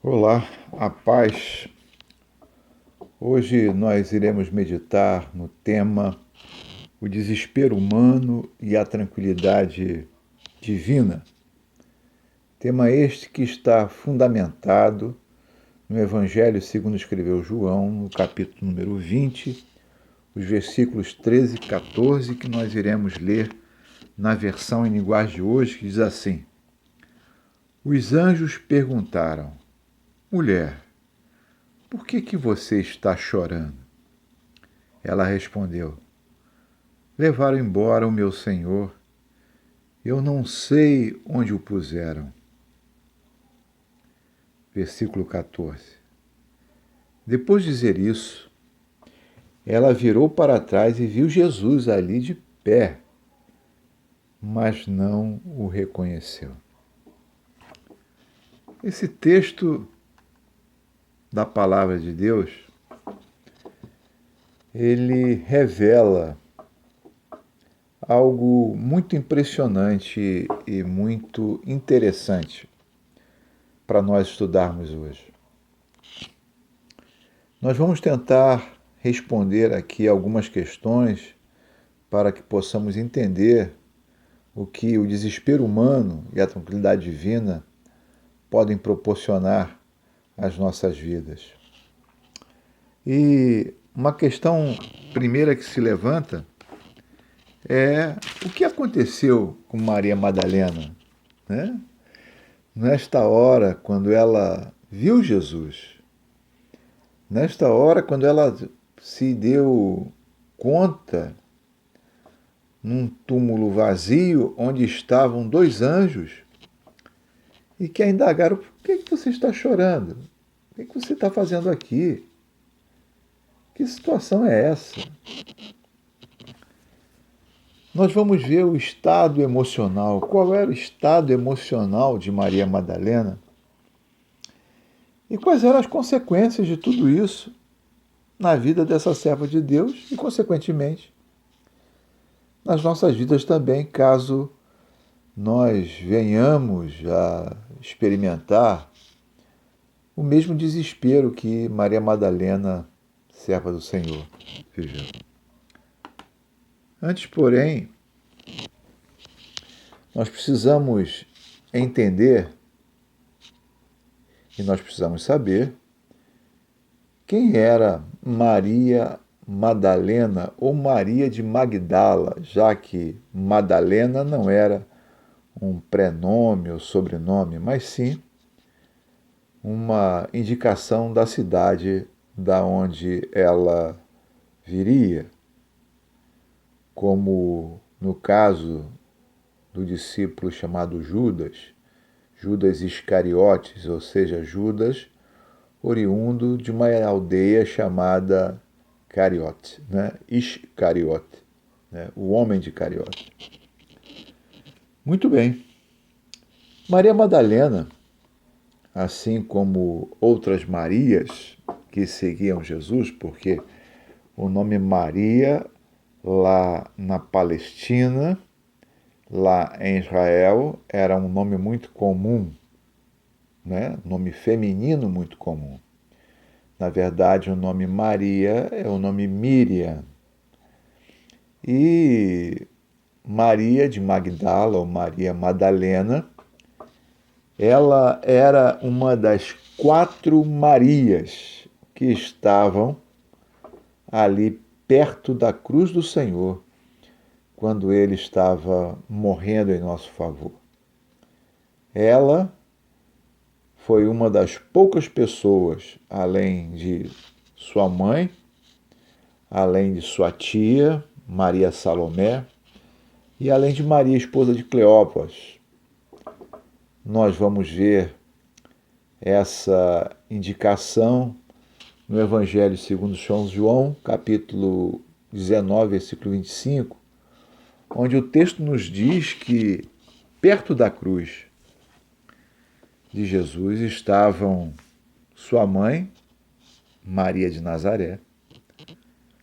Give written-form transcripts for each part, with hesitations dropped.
Olá, a paz. Hoje nós iremos meditar no tema o desespero humano e a tranquilidade divina. Tema este que está fundamentado no Evangelho segundo escreveu João, no capítulo número 20, os versículos 13 e 14, que nós iremos ler na versão em linguagem de hoje, que diz assim: Os anjos perguntaram: Mulher, por que você está chorando? Ela respondeu: Levaram embora o meu senhor. Eu não sei onde o puseram. Versículo 14. Depois de dizer isso, ela virou para trás e viu Jesus ali de pé, mas não o reconheceu. Esse texto da palavra de Deus, ele revela algo muito impressionante e muito interessante para nós estudarmos hoje. Nós vamos tentar responder aqui algumas questões para que possamos entender o que o desespero humano e a tranquilidade divina podem proporcionar às nossas vidas. E uma questão primeira que se levanta é o que aconteceu com Maria Madalena, né? Nesta hora, quando ela viu Jesus, nesta hora, quando ela se deu conta, num túmulo vazio, onde estavam dois anjos, e que a indagaram: por que você está chorando? O que você está fazendo aqui? Que situação é essa? Nós vamos ver o estado emocional. Qual era o estado emocional de Maria Madalena? E quais eram as consequências de tudo isso na vida dessa serva de Deus e, consequentemente, nas nossas vidas também, caso nós venhamos a experimentar o mesmo desespero que Maria Madalena, serva do Senhor, viveu. Antes, porém, nós precisamos entender e nós precisamos saber quem era Maria Madalena ou Maria de Magdala, já que Madalena não era um prenome ou sobrenome, mas sim uma indicação da cidade da onde ela viria, como no caso do discípulo chamado Judas, Judas Iscariotes, ou seja, Judas oriundo de uma aldeia chamada Cariote, né? Iscariote, né? O homem de Cariote. Muito bem. Maria Madalena, assim como outras Marias que seguiam Jesus, porque o nome Maria, lá na Palestina, lá em Israel, era um nome muito comum, né? Nome feminino muito comum. Na verdade, o nome Maria é o nome Miriam. E Maria de Magdala, ou Maria Madalena, ela era uma das 4 Marias que estavam ali perto da cruz do Senhor, quando ele estava morrendo em nosso favor. Ela foi uma das poucas pessoas, além de sua mãe, além de sua tia, Maria Salomé, e além de Maria, esposa de Cleópas. Nós vamos ver essa indicação no Evangelho segundo São João, capítulo 19, versículo 25, onde o texto nos diz que perto da cruz de Jesus estavam sua mãe, Maria de Nazaré,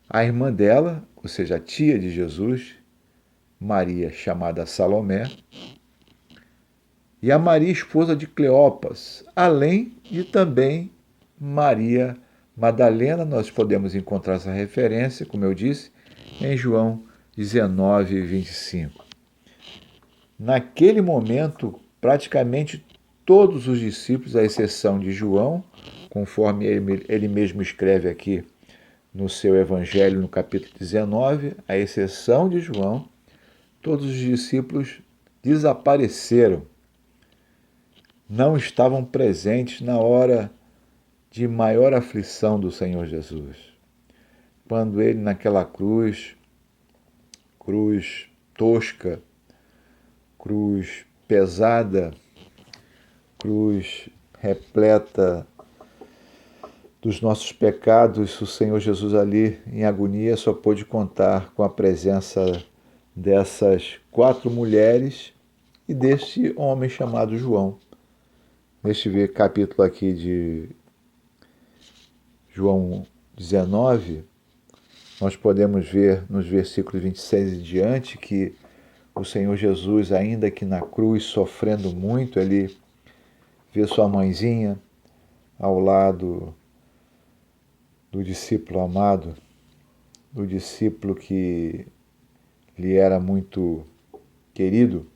a irmã dela, ou seja, a tia de Jesus, Maria chamada Salomé, e a Maria, esposa de Cleopas, além de também Maria Madalena. Nós podemos encontrar essa referência, como eu disse, em João 19, 25. Naquele momento, praticamente todos os discípulos, à exceção de João, conforme ele mesmo escreve aqui no seu Evangelho, no capítulo 19, à exceção de João, todos os discípulos desapareceram. Não estavam presentes na hora de maior aflição do Senhor Jesus. Quando ele naquela cruz tosca, cruz pesada, cruz repleta dos nossos pecados, o Senhor Jesus ali em agonia só pôde contar com a presença dessas 4 mulheres e deste homem chamado João. Neste capítulo aqui de João 19, nós podemos ver nos versículos 26 em diante que o Senhor Jesus, ainda que na cruz, sofrendo muito, ele vê sua mãezinha ao lado do discípulo amado, do discípulo que lhe era muito querido,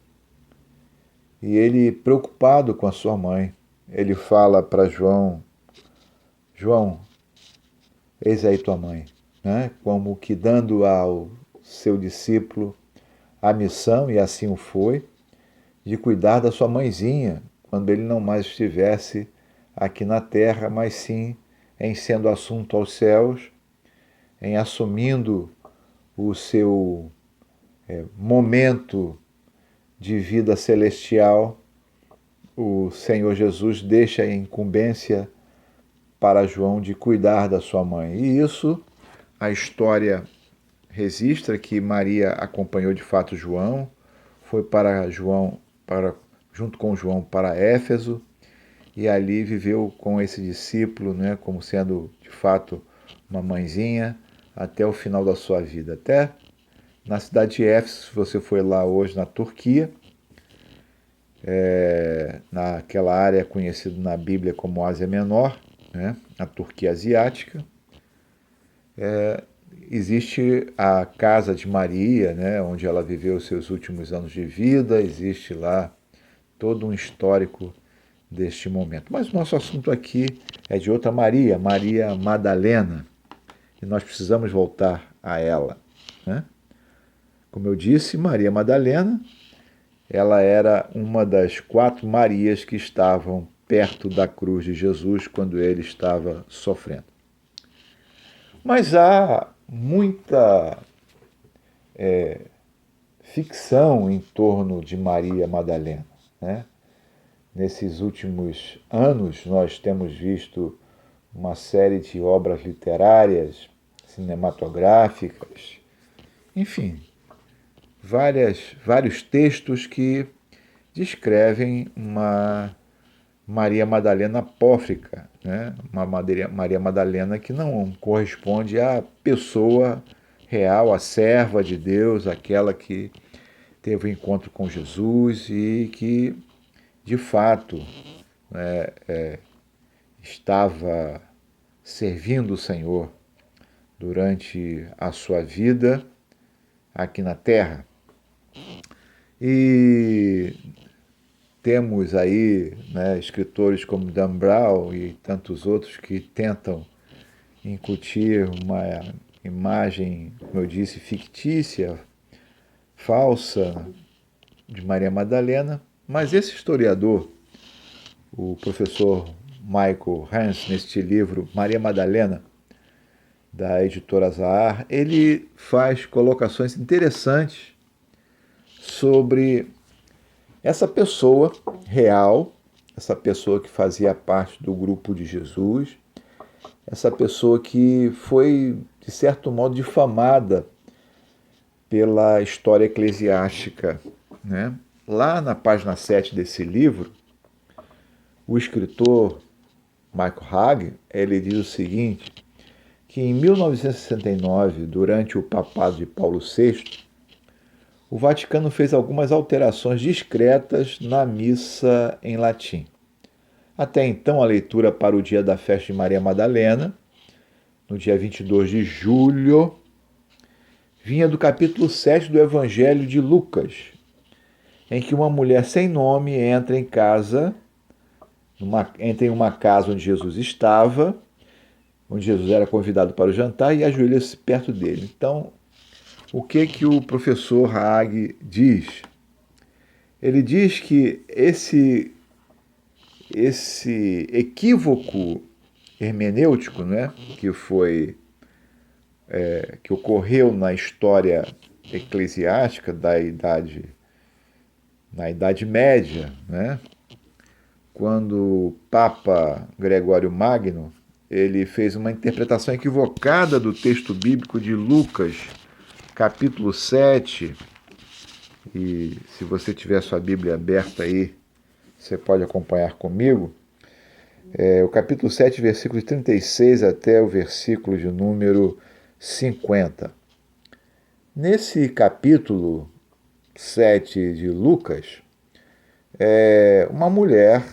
e ele, preocupado com a sua mãe, ele fala para João: João, eis aí tua mãe, né? Como que dando ao seu discípulo a missão, e assim o foi, de cuidar da sua mãezinha, quando ele não mais estivesse aqui na terra, mas sim em sendo assunto aos céus, em assumindo o seu momento de vida celestial. O Senhor Jesus deixa a incumbência para João de cuidar da sua mãe. E isso, a história registra que Maria acompanhou de fato João, foi junto com João para Éfeso, e ali viveu com esse discípulo, né, como sendo de fato uma mãezinha, até o final da sua vida. Até na cidade de Éfeso, se você foi lá hoje na Turquia, naquela área conhecida na Bíblia como Ásia Menor, né, a Turquia asiática, existe a casa de Maria, né, onde ela viveu os seus últimos anos de vida, existe lá todo um histórico deste momento. Mas o nosso assunto aqui é de outra Maria, Maria Madalena, e nós precisamos voltar a ela, né? Como eu disse, Maria Madalena, ela era uma das 4 Marias que estavam perto da cruz de Jesus quando ele estava sofrendo. Mas há muita ficção em torno de Maria Madalena, né? Nesses últimos anos, nós temos visto uma série de obras literárias, cinematográficas, enfim, vários textos que descrevem uma Maria Madalena apócrifa, né? Uma Maria Madalena que não corresponde à pessoa real, à serva de Deus, aquela que teve o encontro com Jesus e que, de fato, estava servindo o Senhor durante a sua vida aqui na terra. E temos aí, né, escritores como Dan Brown e tantos outros que tentam incutir uma imagem, como eu disse, fictícia, falsa de Maria Madalena, mas esse historiador, o professor Michael Hans, neste livro Maria Madalena, da editora Zahar, ele faz colocações interessantes sobre essa pessoa real, essa pessoa que fazia parte do grupo de Jesus, essa pessoa que foi, de certo modo, difamada pela história eclesiástica, né? Lá na página 7 desse livro, o escritor Michael Hagg, ele diz o seguinte, que em 1969, durante o papado de Paulo VI, o Vaticano fez algumas alterações discretas na missa em latim. Até então, a leitura para o dia da festa de Maria Madalena, no dia 22 de julho, vinha do capítulo 7 do Evangelho de Lucas, em que uma mulher sem nome entra em uma casa onde Jesus estava, onde Jesus era convidado para o jantar, e ajoelha-se perto dele. Então, o que o professor Haag diz? Ele diz que esse equívoco hermenêutico, né, que ocorreu na história eclesiástica na Idade Média, né, quando o Papa Gregório Magno ele fez uma interpretação equivocada do texto bíblico de Lucas, capítulo 7, e se você tiver sua Bíblia aberta aí, você pode acompanhar comigo. O capítulo 7, versículo 36 até o versículo de número 50. Nesse capítulo 7 de Lucas, uma mulher,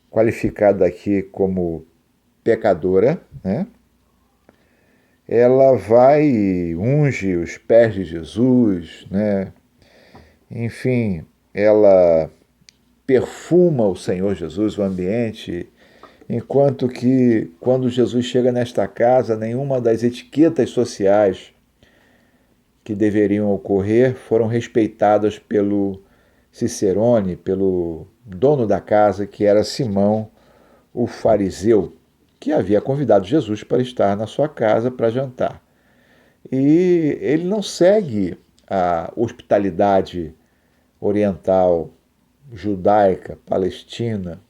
qualificada aqui como pecadora, né? Ela vai e unge os pés de Jesus, né? Enfim, ela perfuma o Senhor Jesus, o ambiente, enquanto que, quando Jesus chega nesta casa, nenhuma das etiquetas sociais que deveriam ocorrer foram respeitadas pelo Cicerone, pelo dono da casa, que era Simão, o fariseu, que havia convidado Jesus para estar na sua casa para jantar. E ele não segue a hospitalidade oriental, judaica, palestina,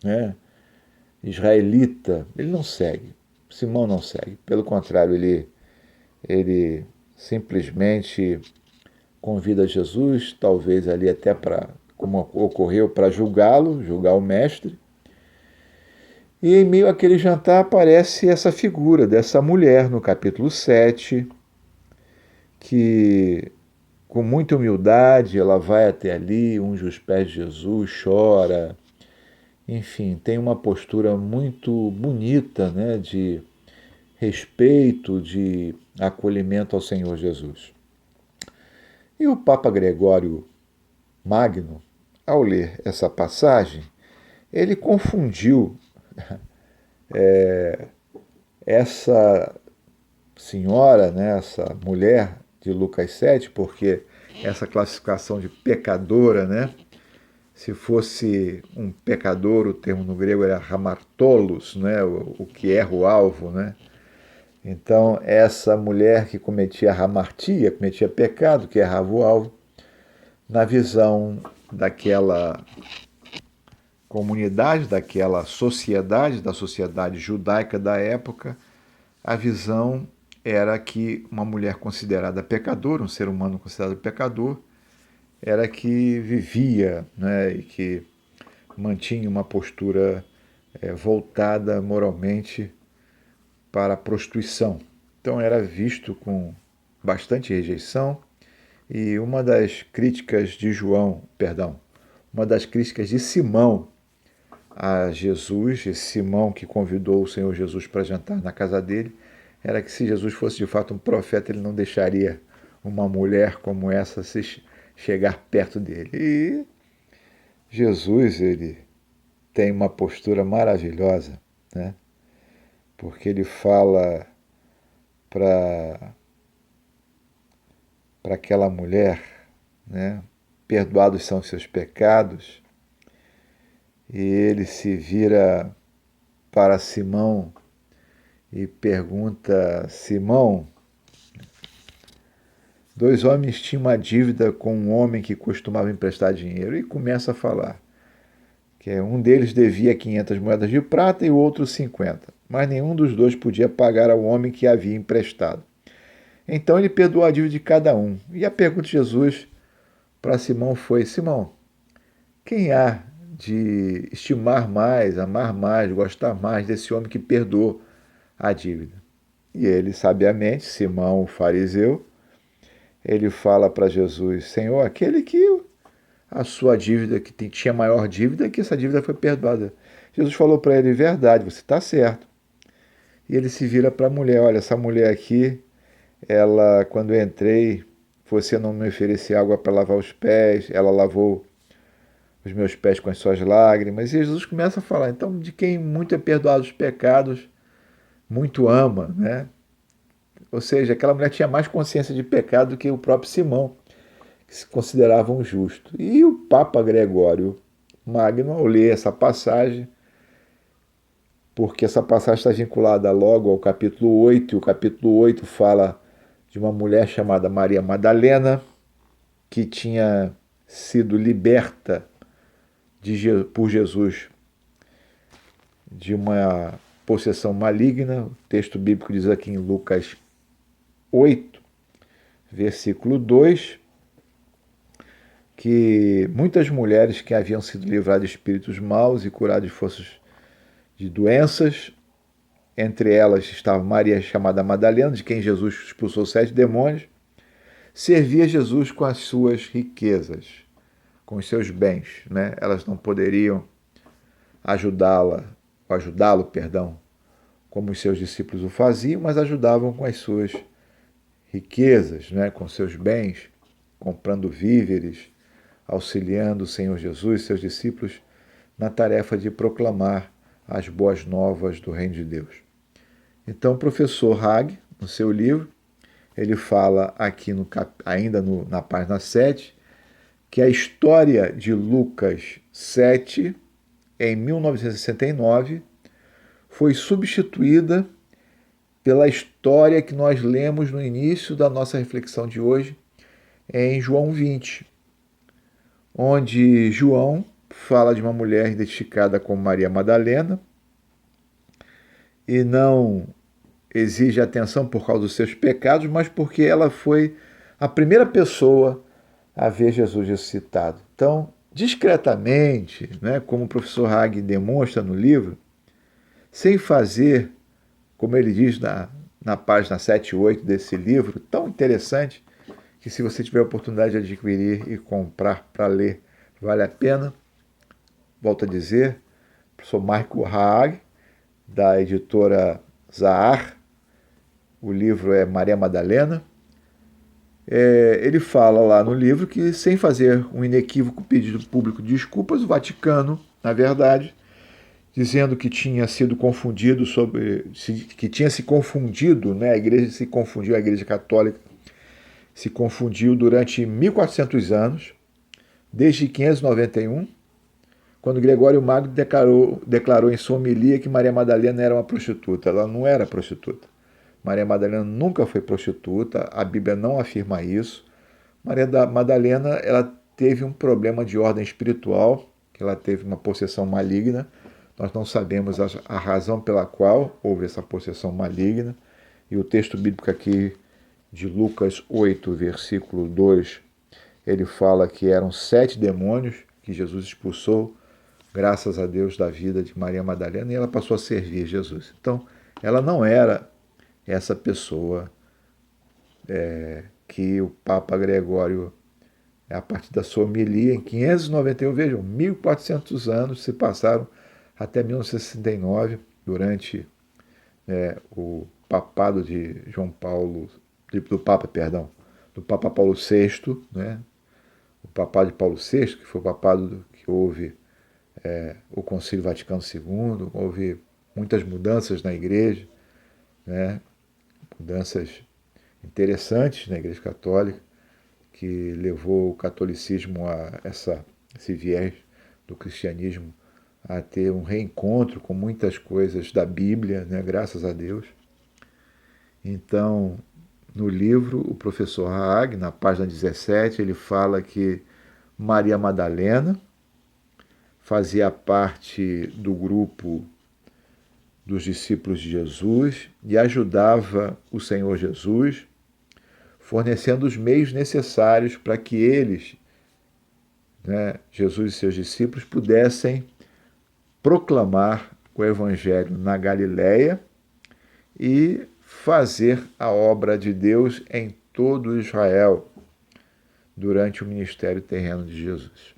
né, israelita. Ele não segue. Simão não segue. Pelo contrário, ele simplesmente convida Jesus, talvez ali até para, como ocorreu, para julgá-lo, julgar o mestre. E em meio àquele jantar aparece essa figura dessa mulher no capítulo 7, que com muita humildade ela vai até ali, unge os pés de Jesus, chora. Enfim, tem uma postura muito bonita, né, de respeito, de acolhimento ao Senhor Jesus. E o Papa Gregório Magno, ao ler essa passagem, ele confundiu essa senhora, né, essa mulher de Lucas 7, porque essa classificação de pecadora, né, se fosse um pecador, o termo no grego era hamartolos, né, o que erra o alvo, né? Então, essa mulher que cometia hamartia, cometia pecado, que errava o alvo, na visão daquela comunidade, daquela sociedade, da sociedade judaica da época, a visão era que uma mulher considerada pecadora, um ser humano considerado pecador, era que vivia, né, e que mantinha uma postura voltada moralmente para a prostituição. Então era visto com bastante rejeição, e uma das críticas de Simão a Jesus, esse Simão que convidou o Senhor Jesus para jantar na casa dele, era que se Jesus fosse de fato um profeta, ele não deixaria uma mulher como essa se chegar perto dele. E Jesus, ele tem uma postura maravilhosa, né? Porque ele fala para aquela mulher, né? Perdoados são os seus pecados. E ele se vira para Simão e pergunta: Simão, 2 homens tinham uma dívida com um homem que costumava emprestar dinheiro, e começa a falar que um deles devia 500 moedas de prata e o outro 50, mas nenhum dos dois podia pagar ao homem que havia emprestado. Então ele perdoou a dívida de cada um. E a pergunta de Jesus para Simão foi: Simão, quem há de estimar mais, amar mais, gostar mais desse homem que perdoou a dívida? E ele, sabiamente, Simão, o fariseu, ele fala para Jesus: Senhor, aquele que a sua dívida, que tinha maior dívida, que essa dívida foi perdoada. Jesus falou para ele: verdade, você está certo. E ele se vira para a mulher: olha, essa mulher aqui, ela, quando eu entrei, você não me oferecia água para lavar os pés, ela lavou os meus pés com as suas lágrimas. E Jesus começa a falar: então, de quem muito é perdoado os pecados, muito ama, né? Ou seja, aquela mulher tinha mais consciência de pecado do que o próprio Simão, que se considerava um justo. E o Papa Gregório Magno, ao ler essa passagem, porque essa passagem está vinculada logo ao capítulo 8, e o capítulo 8 fala de uma mulher chamada Maria Madalena, que tinha sido liberta por Jesus de uma possessão maligna. O texto bíblico diz aqui em Lucas 8, versículo 2, que muitas mulheres que haviam sido livradas de espíritos maus e curadas de forças de doenças, entre elas estava Maria chamada Madalena, de quem Jesus expulsou 7 demônios, servia Jesus com as suas riquezas, com os seus bens, né? Elas não poderiam ajudá-lo, como os seus discípulos o faziam, mas ajudavam com as suas riquezas, né? Com seus bens, comprando víveres, auxiliando o Senhor Jesus e seus discípulos na tarefa de proclamar as boas novas do Reino de Deus. Então, o professor Hag, no seu livro, ele fala aqui na página 7, que a história de Lucas 7, em 1969, foi substituída pela história que nós lemos no início da nossa reflexão de hoje, em João 20, onde João fala de uma mulher identificada como Maria Madalena e não exige atenção por causa dos seus pecados, mas porque ela foi a primeira pessoa a ver Jesus ressuscitado. Então, discretamente, né, como o professor Hag demonstra no livro, sem fazer, como ele diz na página 7 e 8 desse livro, tão interessante, que se você tiver a oportunidade de adquirir e comprar para ler, vale a pena. Volto a dizer, o professor Michael Hag, da editora Zahar, o livro é Maria Madalena. Ele fala lá no livro que, sem fazer um inequívoco pedido público de desculpas, o Vaticano, na verdade, dizendo que tinha sido confundido que tinha se confundido, né, a Igreja Católica se confundiu durante 1400 anos, desde 591, quando Gregório Magno declarou em sua homilia que Maria Madalena era uma prostituta. Ela não era prostituta. Maria Madalena nunca foi prostituta, a Bíblia não afirma isso. Maria Madalena, ela teve um problema de ordem espiritual, que ela teve uma possessão maligna. Nós não sabemos a razão pela qual houve essa possessão maligna. E o texto bíblico aqui de Lucas 8, versículo 2, ele fala que eram 7 demônios que Jesus expulsou, graças a Deus, da vida de Maria Madalena, e ela passou a servir Jesus. Então, ela não era essa pessoa que o Papa Gregório, a partir da sua homilia, em 591, vejam, 1400 anos se passaram até 1969, durante o papado de do Papa Paulo VI, né? O papado de Paulo VI, que foi o papado que houve o Concílio Vaticano II, houve muitas mudanças na igreja, né? Mudanças interessantes na Igreja Católica, que levou o catolicismo a esse viés do cristianismo a ter um reencontro com muitas coisas da Bíblia, né? Graças a Deus. Então, no livro, o professor Haag, na página 17, ele fala que Maria Madalena fazia parte do grupo dos discípulos de Jesus e ajudava o Senhor Jesus, fornecendo os meios necessários para que eles, né, Jesus e seus discípulos, pudessem proclamar o Evangelho na Galileia e fazer a obra de Deus em todo Israel. durante o ministério terreno de Jesus.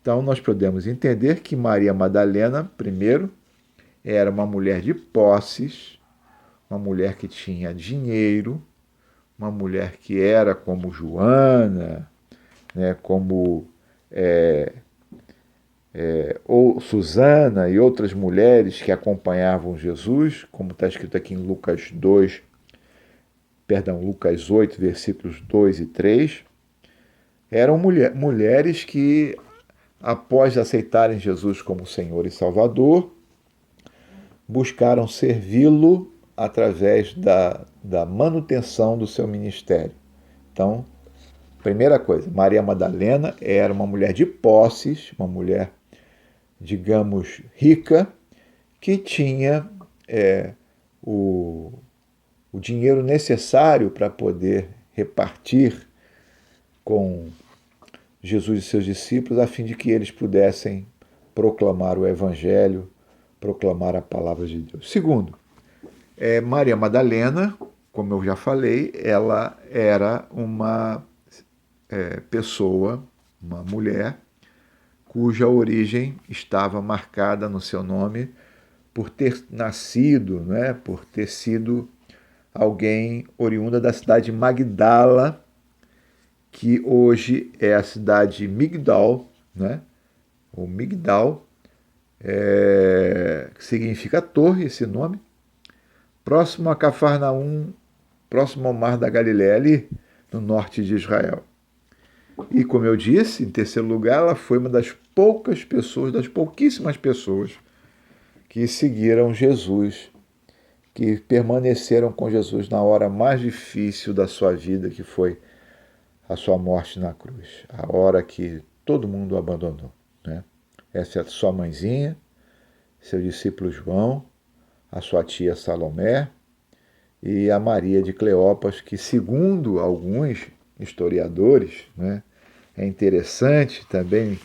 Então, nós podemos entender que Maria Madalena, primeiro, era uma mulher de posses, uma mulher que tinha dinheiro, uma mulher que era como Joana, né, como ou Susana e outras mulheres que acompanhavam Jesus, como está escrito aqui em Lucas 8, versículos 2 e 3, eram mulheres que, após aceitarem Jesus como Senhor e Salvador, buscaram servi-lo através da manutenção do seu ministério. Então, primeira coisa, Maria Madalena era uma mulher de posses, uma mulher, digamos, rica, que tinha o dinheiro necessário para poder repartir com Jesus e seus discípulos, a fim de que eles pudessem proclamar o Evangelho, proclamar a palavra de Deus. Segundo, Maria Madalena, como eu já falei, ela era uma pessoa, uma mulher, cuja origem estava marcada no seu nome por ter nascido, né, por ter sido alguém oriunda da cidade de Magdala, que hoje é a cidade de Migdal, né? O Migdal, que significa torre, esse nome, próximo a Cafarnaum, próximo ao Mar da Galileia, ali no norte de Israel. E, como eu disse, em terceiro lugar, ela foi uma das poucas pessoas, das pouquíssimas pessoas que seguiram Jesus, que permaneceram com Jesus na hora mais difícil da sua vida, que foi a sua morte na cruz, a hora que todo mundo o abandonou, né? Essa é a sua mãezinha, seu discípulo João, a sua tia Salomé e a Maria de Cleopas, que, segundo alguns historiadores, né, é interessante também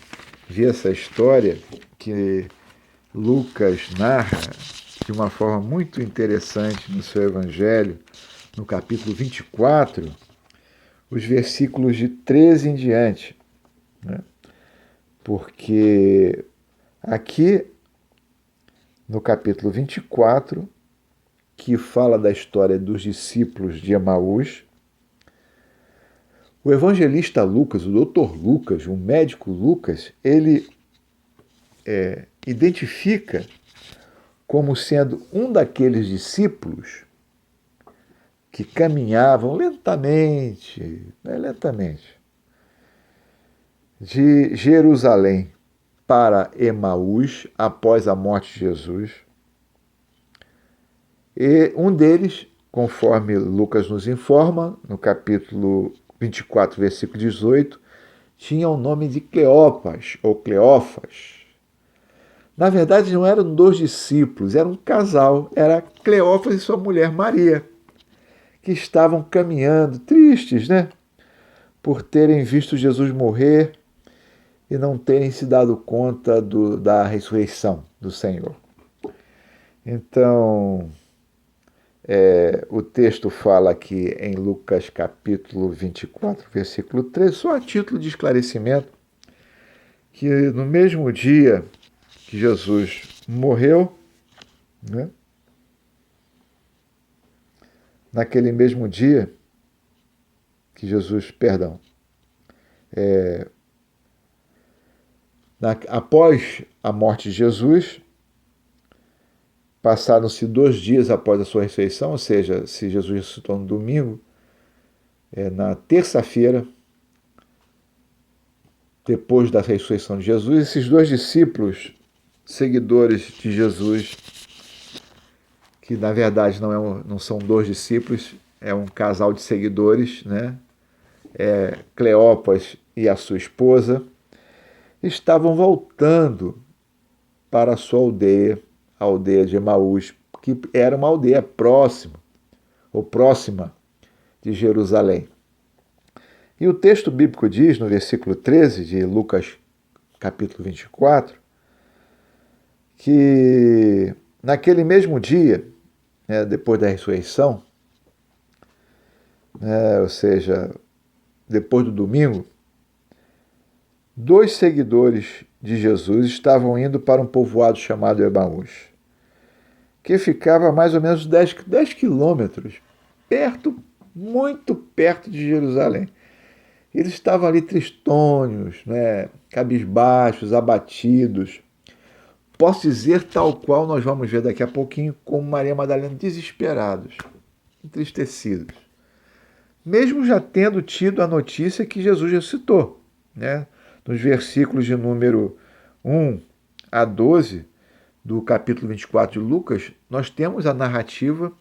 ver essa história que Lucas narra de uma forma muito interessante no seu Evangelho, no capítulo 24, os versículos de 13 em diante, né? Porque aqui, no capítulo 24, que fala da história dos discípulos de Emaús, o evangelista Lucas, o doutor Lucas, o médico Lucas, ele identifica como sendo um daqueles discípulos que caminhavam lentamente, de Jerusalém para Emaús após a morte de Jesus. E um deles, conforme Lucas nos informa, no capítulo 24, versículo 18, tinha o nome de Cleopas ou Cleófas. Na verdade, não eram dois discípulos, era um casal, era Cleófas e sua mulher Maria, que estavam caminhando, tristes, né? Por terem visto Jesus morrer e não terem se dado conta da ressurreição do Senhor. Então, o texto fala aqui em Lucas capítulo 24, versículo 13, só a título de esclarecimento, que no mesmo dia que Jesus morreu, né? Naquele mesmo dia que Jesus, após a morte de Jesus, passaram-se 2 dias após a sua ressurreição, ou seja, se Jesus ressuscitou no domingo, na terça-feira, depois da ressurreição de Jesus, esses 2 discípulos, seguidores de Jesus, que na verdade não são 2 discípulos, é um casal de seguidores, né? Cleopas e a sua esposa, estavam voltando para a sua aldeia, a aldeia de Emaús, que era uma aldeia próxima de Jerusalém. E o texto bíblico diz, no versículo 13 de Lucas capítulo 24, que naquele mesmo dia, depois da ressurreição, ou seja, depois do domingo, dois seguidores de Jesus estavam indo para um povoado chamado Emaús, que ficava a mais ou menos 10 quilômetros, perto, muito perto de Jerusalém. Eles estavam ali tristonhos, né, cabisbaixos, abatidos. Posso dizer, tal qual nós vamos ver daqui a pouquinho, como Maria Madalena, desesperados, entristecidos. Mesmo já tendo tido a notícia que Jesus ressuscitou, né? Nos versículos de número 1 a 12 do capítulo 24 de Lucas, nós temos a narrativa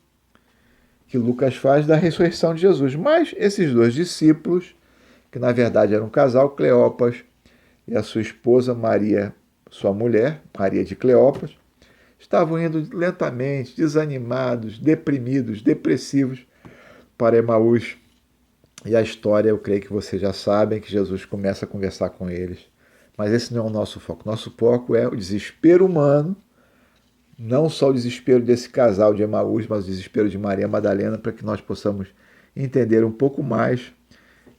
que Lucas faz da ressurreição de Jesus. Mas esses dois discípulos, que na verdade eram um casal, Cleopas e a sua esposa Maria, sua mulher, Maria de Cleopas, estavam indo lentamente, desanimados, deprimidos, depressivos para Emaús. E a história, eu creio que vocês já sabem, que Jesus começa a conversar com eles. Mas esse não é o nosso foco. Nosso foco é o desespero humano, não só o desespero desse casal de Emaús, mas o desespero de Maria Madalena, para que nós possamos entender um pouco mais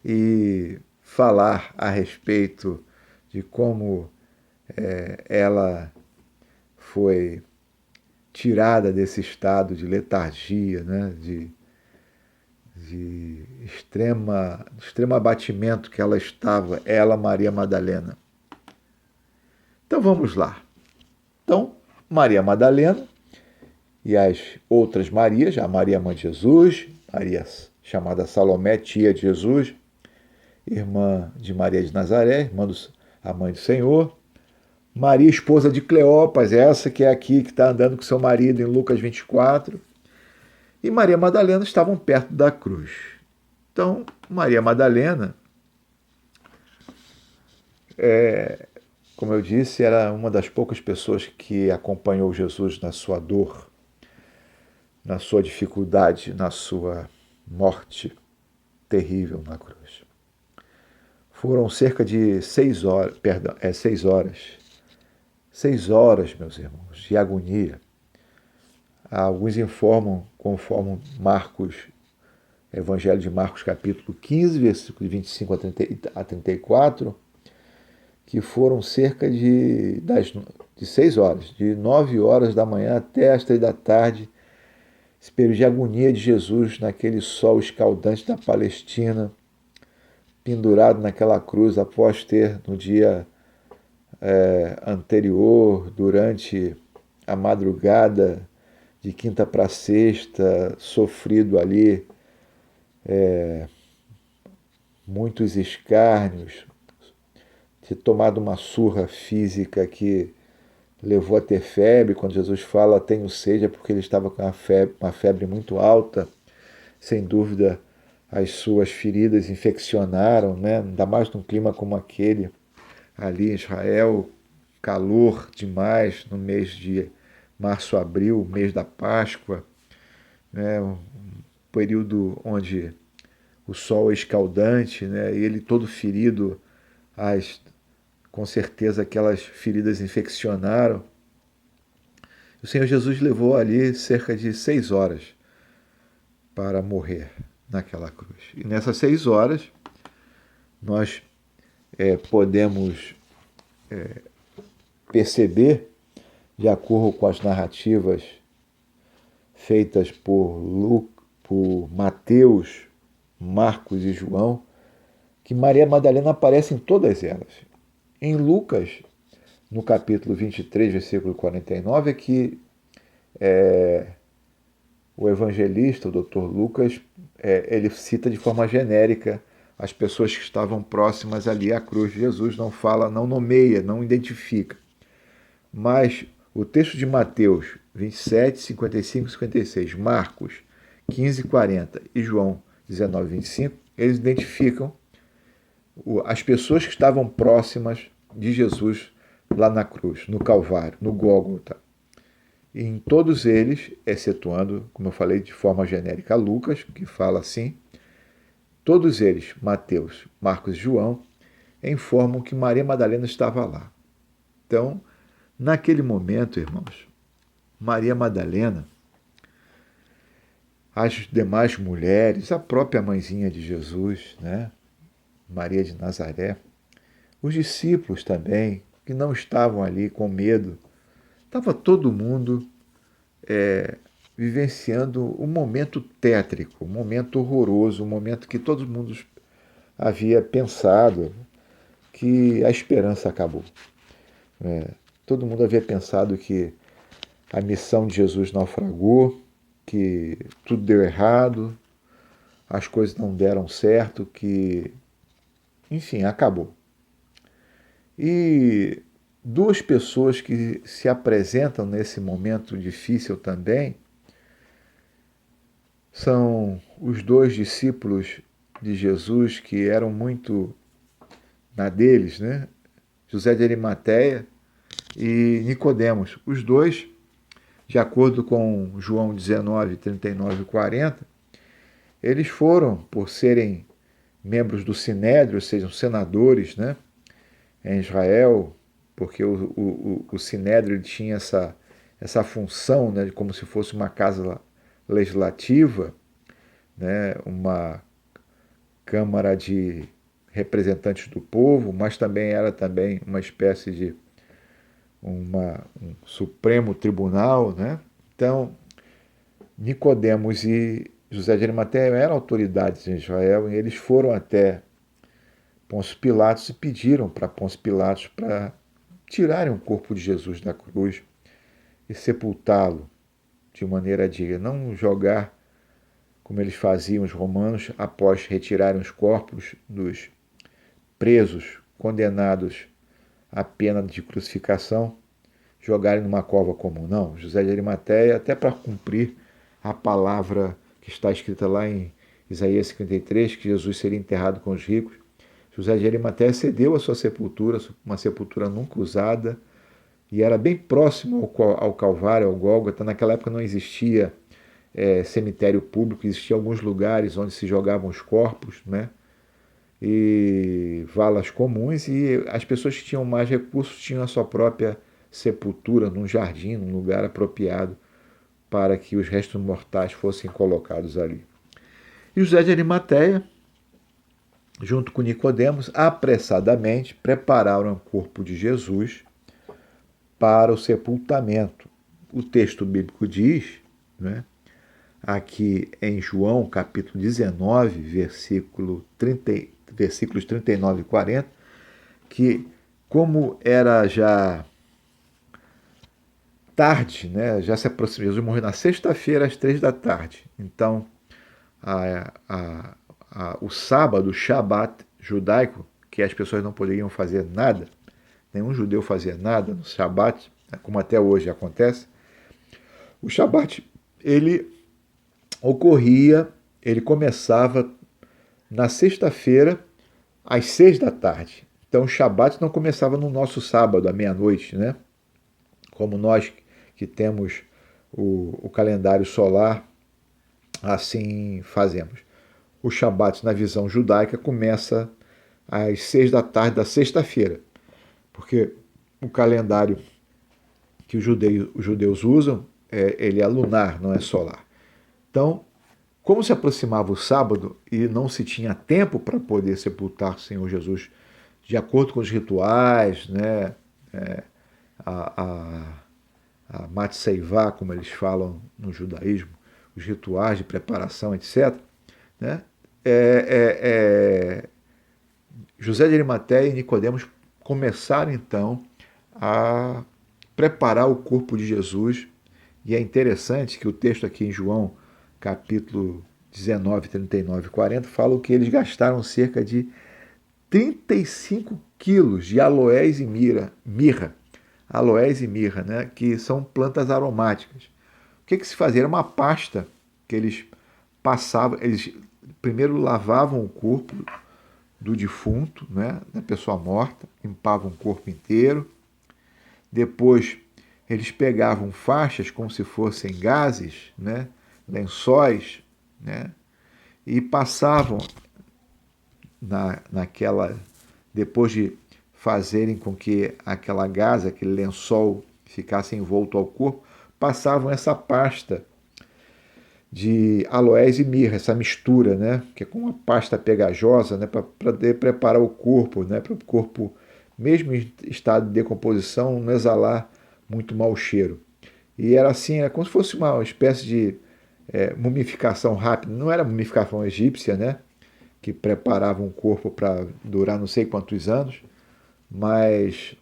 e falar a respeito de como ela foi tirada desse estado de letargia, né? de extremo abatimento que ela estava, ela, Maria Madalena. Então vamos lá. Então, Maria Madalena e as outras Marias, a Maria mãe de Jesus, Maria chamada Salomé, tia de Jesus, irmã de Maria de Nazaré, a mãe do Senhor, Maria, esposa de Cleopas, essa que é aqui, que está andando com seu marido em Lucas 24, e Maria Madalena estavam perto da cruz. Então, Maria Madalena, como eu disse, era uma das poucas pessoas que acompanhou Jesus na sua dor, na sua dificuldade, na sua morte terrível na cruz. Foram cerca de 6 horas, meus irmãos, de agonia. Alguns informam, conforme Marcos, Evangelho de Marcos, capítulo 15, versículos 25 a 34, que foram cerca de 6 horas, de 9 horas da manhã até as 3 da tarde, esse período de agonia de Jesus naquele sol escaldante da Palestina, pendurado naquela cruz após ter, no dia anterior, durante a madrugada de quinta para sexta, sofrido ali muitos escárnios, ter tomado uma surra física que levou a ter febre. Quando Jesus fala tenho sede, é porque ele estava com uma febre muito alta. Sem dúvida, as suas feridas infeccionaram, né? Ainda mais num clima como aquele ali em Israel, calor demais no mês de março, abril, mês da Páscoa, né? Um período onde o sol é escaldante, né? E ele todo ferido, com certeza aquelas feridas infeccionaram. O Senhor Jesus levou ali cerca de 6 horas para morrer naquela cruz. E nessas 6 horas, nós podemos perceber, de acordo com as narrativas feitas por Mateus, Marcos e João, que Maria Madalena aparece em todas elas. Em Lucas, no capítulo 23, versículo 49, é que o evangelista, o Dr. Lucas, ele cita de forma genérica as pessoas que estavam próximas ali à cruz. Jesus não fala, não nomeia, não identifica. Mas o texto de Mateus 27, 55 e 56, Marcos 15, 40 e João 19, 25, eles identificam as pessoas que estavam próximas de Jesus lá na cruz, no Calvário, no Gólgota. E em todos eles, excetuando, como eu falei, de forma genérica, Lucas, que fala assim, todos eles, Mateus, Marcos e João, informam que Maria Madalena estava lá. Então, naquele momento, irmãos, Maria Madalena, as demais mulheres, a própria mãezinha de Jesus, né, Maria de Nazaré, Os discípulos também, que não estavam ali com medo. Estava todo mundo vivenciando um momento tétrico, um momento horroroso, um momento que todo mundo havia pensado que a esperança acabou. Todo mundo havia pensado que a missão de Jesus naufragou, que tudo deu errado, as coisas não deram certo, que, enfim, acabou. E duas pessoas que se apresentam nesse momento difícil também são os dois discípulos de Jesus que eram muito na deles, né? José de Arimateia e Nicodemos. Os dois, de acordo com João 19, 39 e 40, eles foram, por serem membros do Sinédrio, ou seja, senadores, né, em Israel, porque o Sinédrio tinha essa função, né, como se fosse uma casa legislativa, né, uma Câmara de Representantes do Povo, mas também era também uma espécie de um Supremo Tribunal, né? Então, Nicodemos e José de Arimateia eram autoridades em Israel e eles foram até Pôncio Pilatos e pediram para Pôncio Pilatos para tirarem o corpo de Jesus da cruz e sepultá-lo de maneira digna, não jogar como eles faziam os romanos após retirarem os corpos dos presos condenados à pena de crucificação, jogarem numa cova comum. Não, José de Arimateia, até para cumprir a palavra que está escrita lá em Isaías 53, que Jesus seria enterrado com os ricos, José de Arimateia cedeu a sua sepultura, uma sepultura nunca usada, e era bem próximo ao Calvário, ao Gólgota. Naquela época não existia cemitério público, existiam alguns lugares onde se jogavam os corpos, né? E valas comuns, e as pessoas que tinham mais recursos tinham a sua própria sepultura num jardim, num lugar apropriado para que os restos mortais fossem colocados ali. E José de Arimateia, junto com Nicodemos, apressadamente prepararam o corpo de Jesus para o sepultamento. O texto bíblico diz, né, aqui em João, capítulo 19, versículos 39 e 40, que como era já tarde, né, já se aproximou, Jesus morreu na sexta-feira às 3 da tarde. Então, o sábado, o Shabat judaico, que as pessoas não poderiam fazer nada, nenhum judeu fazia nada no Shabat, como até hoje acontece, o Shabat, ele ocorria, ele começava na sexta-feira às 6 da tarde. Então o Shabat não começava no nosso sábado, à meia-noite, né? Como nós que temos o calendário solar, assim fazemos. O Shabat, na visão judaica, começa às 6 da tarde da sexta-feira, porque o calendário que os judeus usam, ele é lunar, não é solar. Então, como se aproximava o sábado e não se tinha tempo para poder sepultar o Senhor Jesus de acordo com os rituais, né, a, a Matseivá, como eles falam no judaísmo, os rituais de preparação, etc., né, José de Arimateia e Nicodemos começaram então a preparar o corpo de Jesus. E é interessante que o texto aqui em João, capítulo 19, 39 e 40, fala que eles gastaram cerca de 35 quilos de aloés e mirra. Aloés e mirra, né, que são plantas aromáticas. O que se fazia? Era uma pasta que eles passavam, eles primeiro lavavam o corpo do defunto, né, da pessoa morta, limpavam o corpo inteiro. Depois eles pegavam faixas como se fossem gases, né, lençóis, né, e passavam naquela, depois de fazerem com que aquela gase, aquele lençol ficasse envolto ao corpo, passavam essa pasta de aloés e mirra, essa mistura, né, que é com uma pasta pegajosa, né, para poder preparar o corpo, né, para o corpo mesmo em estado de decomposição, não exalar muito mau cheiro. E era assim, era como se fosse uma espécie de mumificação rápida. Não era mumificação egípcia, né? Que preparava um corpo para durar não sei quantos anos, mas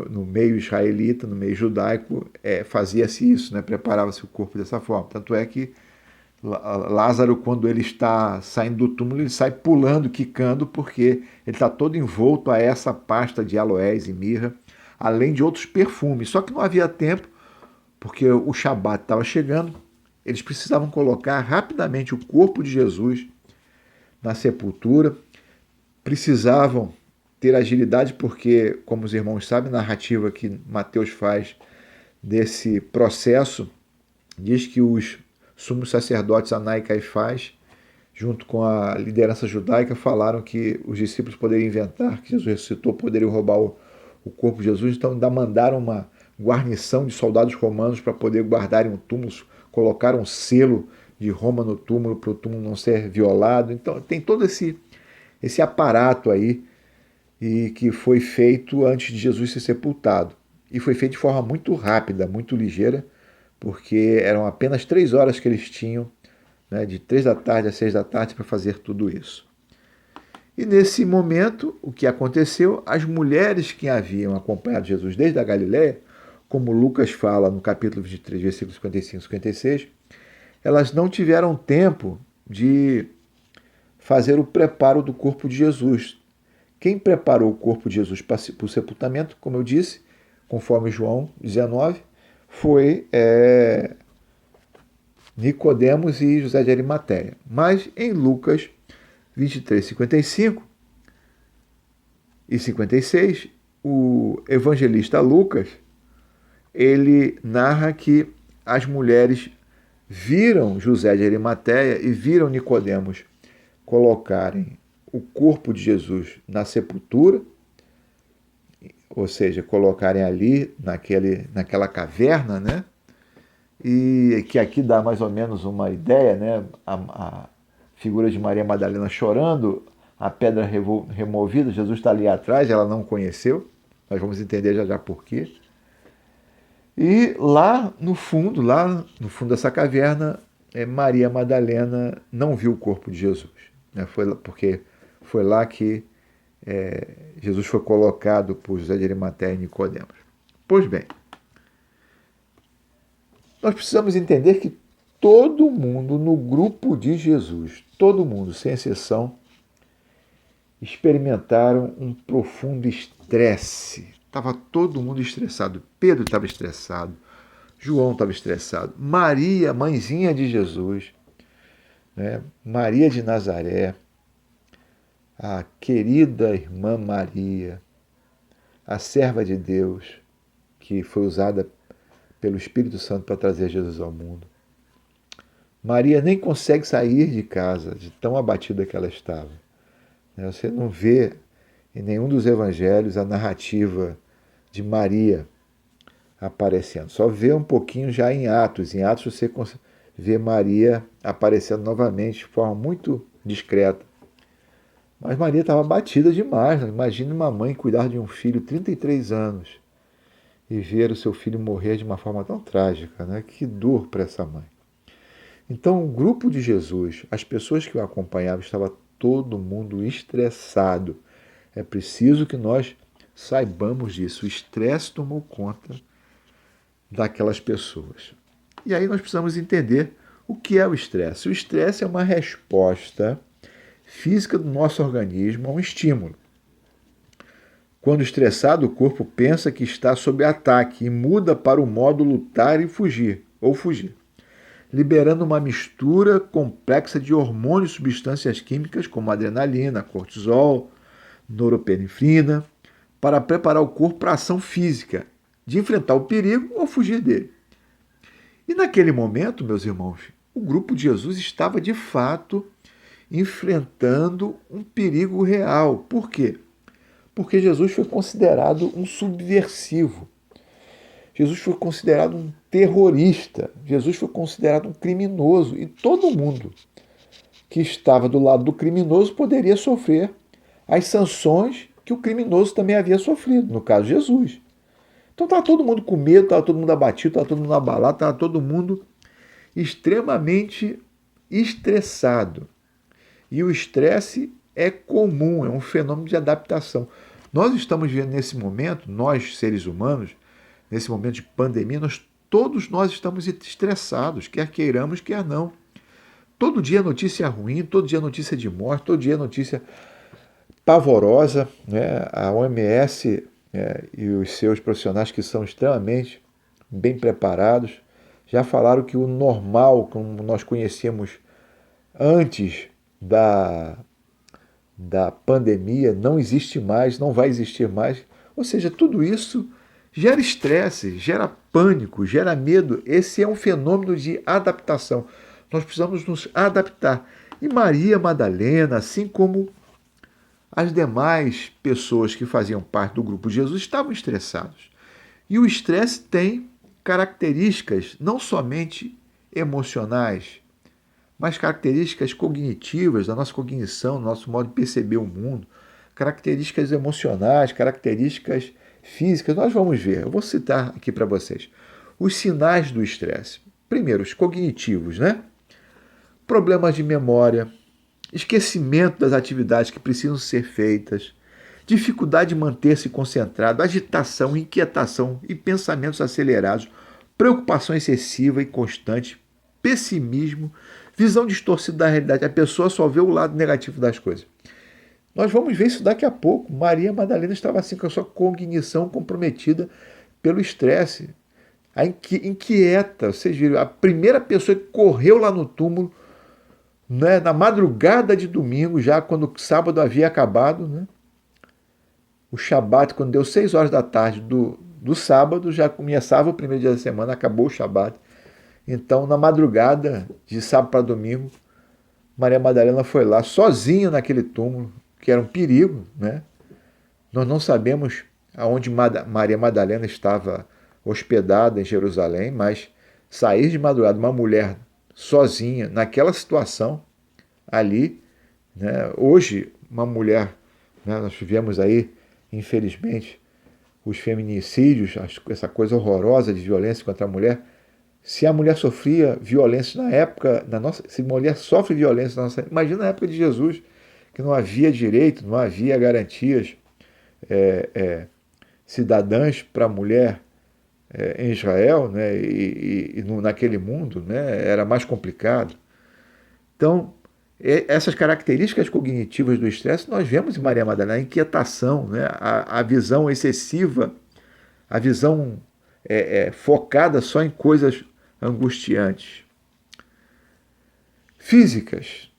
no meio israelita, no meio judaico, fazia-se isso, né? Preparava-se o corpo dessa forma. Tanto é que Lázaro, quando ele está saindo do túmulo, ele sai pulando, quicando, porque ele está todo envolto a essa pasta de aloés e mirra, além de outros perfumes. Só que não havia tempo, porque o Shabat estava chegando, eles precisavam colocar rapidamente o corpo de Jesus na sepultura, precisavam ter agilidade, porque, como os irmãos sabem, a narrativa que Mateus faz desse processo diz que os sumos sacerdotes Aná e Caifás, junto com a liderança judaica, falaram que os discípulos poderiam inventar que Jesus ressuscitou, poderiam roubar o corpo de Jesus, então ainda mandaram uma guarnição de soldados romanos para poder guardarem o túmulo, colocaram um selo de Roma no túmulo para o túmulo não ser violado. Então tem todo esse aparato aí e que foi feito antes de Jesus ser sepultado. E foi feito de forma muito rápida, muito ligeira, porque eram apenas 3 horas que eles tinham, né, de 3 da tarde a 6 da tarde, para fazer tudo isso. E nesse momento, o que aconteceu? As mulheres que haviam acompanhado Jesus desde a Galiléia, como Lucas fala no capítulo 23, versículos 55 e 56, elas não tiveram tempo de fazer o preparo do corpo de Jesus. Quem preparou o corpo de Jesus para o sepultamento, como eu disse, conforme João 19, foi Nicodemos e José de Arimateia. Mas em Lucas 23, 55 e 56, o evangelista Lucas, ele narra que as mulheres viram José de Arimateia e viram Nicodemos colocarem o corpo de Jesus na sepultura, ou seja, colocarem ali naquela caverna, né? E que aqui dá mais ou menos uma ideia, né? A figura de Maria Madalena chorando, a pedra removida, Jesus está ali atrás, ela não conheceu, nós vamos entender já já por quê. E lá no fundo dessa caverna, Maria Madalena não viu o corpo de Jesus, né? Porque foi lá que Jesus foi colocado por José de Arimateia e Nicodemos. Pois bem, nós precisamos entender que todo mundo no grupo de Jesus, todo mundo, sem exceção, experimentaram um profundo estresse. Estava todo mundo estressado. Pedro estava estressado, João estava estressado, Maria, mãezinha de Jesus, né? Maria de Nazaré, a querida irmã Maria, a serva de Deus, que foi usada pelo Espírito Santo para trazer Jesus ao mundo. Maria nem consegue sair de casa, de tão abatida que ela estava. Você não vê em nenhum dos evangelhos a narrativa de Maria aparecendo. Só vê um pouquinho já em Atos. Em Atos você vê Maria aparecendo novamente de forma muito discreta. Mas Maria estava abatida demais. Imagine uma mãe cuidar de um filho 33 anos e ver o seu filho morrer de uma forma tão trágica, né? Que dor para essa mãe. Então, o grupo de Jesus, as pessoas que o acompanhavam, estava todo mundo estressado. É preciso que nós saibamos disso. O estresse tomou conta daquelas pessoas. E aí nós precisamos entender o que é o estresse. O estresse é uma resposta física do nosso organismo a um estímulo. Quando estressado, o corpo pensa que está sob ataque e muda para o modo lutar e fugir, liberando uma mistura complexa de hormônios e substâncias químicas como adrenalina, cortisol, norepinefrina, para preparar o corpo para a ação física, de enfrentar o perigo ou fugir dele. E naquele momento, meus irmãos, o grupo de Jesus estava de fato enfrentando um perigo real. Por quê? Porque Jesus foi considerado um subversivo. Jesus foi considerado um terrorista. Jesus foi considerado um criminoso. E todo mundo que estava do lado do criminoso poderia sofrer as sanções que o criminoso também havia sofrido, no caso Jesus. Então estava todo mundo com medo, estava todo mundo abatido, estava todo mundo abalado, estava todo mundo extremamente estressado. E o estresse é comum, é um fenômeno de adaptação. Nós estamos vivendo nesse momento, nós seres humanos, nesse momento de pandemia, todos nós estamos estressados, quer queiramos, quer não. Todo dia é notícia ruim, todo dia é notícia de morte, todo dia é notícia pavorosa, né? A OMS e os seus profissionais que são extremamente bem preparados já falaram que o normal, como nós conhecíamos antes da pandemia, não existe mais, não vai existir mais. Ou seja, tudo isso gera estresse, gera pânico, gera medo. Esse é um fenômeno de adaptação. Nós precisamos nos adaptar. E Maria Madalena, assim como as demais pessoas que faziam parte do grupo de Jesus, estavam estressados. E o estresse tem características não somente emocionais, mas características cognitivas, da nossa cognição, do nosso modo de perceber o mundo, características emocionais, características físicas. Nós vamos ver, eu vou citar aqui para vocês os sinais do estresse. Primeiro, os cognitivos, né? Problemas de memória, esquecimento das atividades que precisam ser feitas, dificuldade de manter-se concentrado, agitação, inquietação e pensamentos acelerados, preocupação excessiva e constante, pessimismo, visão distorcida da realidade. A pessoa só vê o lado negativo das coisas. Nós vamos ver isso daqui a pouco. Maria Madalena estava assim com a sua cognição comprometida pelo estresse. A inquieta, vocês viram, a primeira pessoa que correu lá no túmulo, né, na madrugada de domingo, já quando o sábado havia acabado, né? O Shabat, quando deu 6 horas da tarde do sábado, já começava o primeiro dia da semana, acabou o Shabat. Então, na madrugada, de sábado para domingo, Maria Madalena foi lá, sozinha naquele túmulo, que era um perigo, né? Nós não sabemos aonde Maria Madalena estava hospedada em Jerusalém, mas sair de madrugada uma mulher sozinha, naquela situação, ali, né? Hoje, uma mulher, né? Nós tivemos aí, infelizmente, os feminicídios, essa coisa horrorosa de violência contra a mulher. Se a mulher sofria violência na época, se a mulher sofre violência na nossa, imagina na época de Jesus, que não havia direito, não havia garantias cidadãs para a mulher em Israel, né, naquele mundo, né, era mais complicado. Então, essas características cognitivas do estresse nós vemos em Maria Madalena, a inquietação, né, a visão excessiva, a visão focada só em coisas angustiantes. Físicas.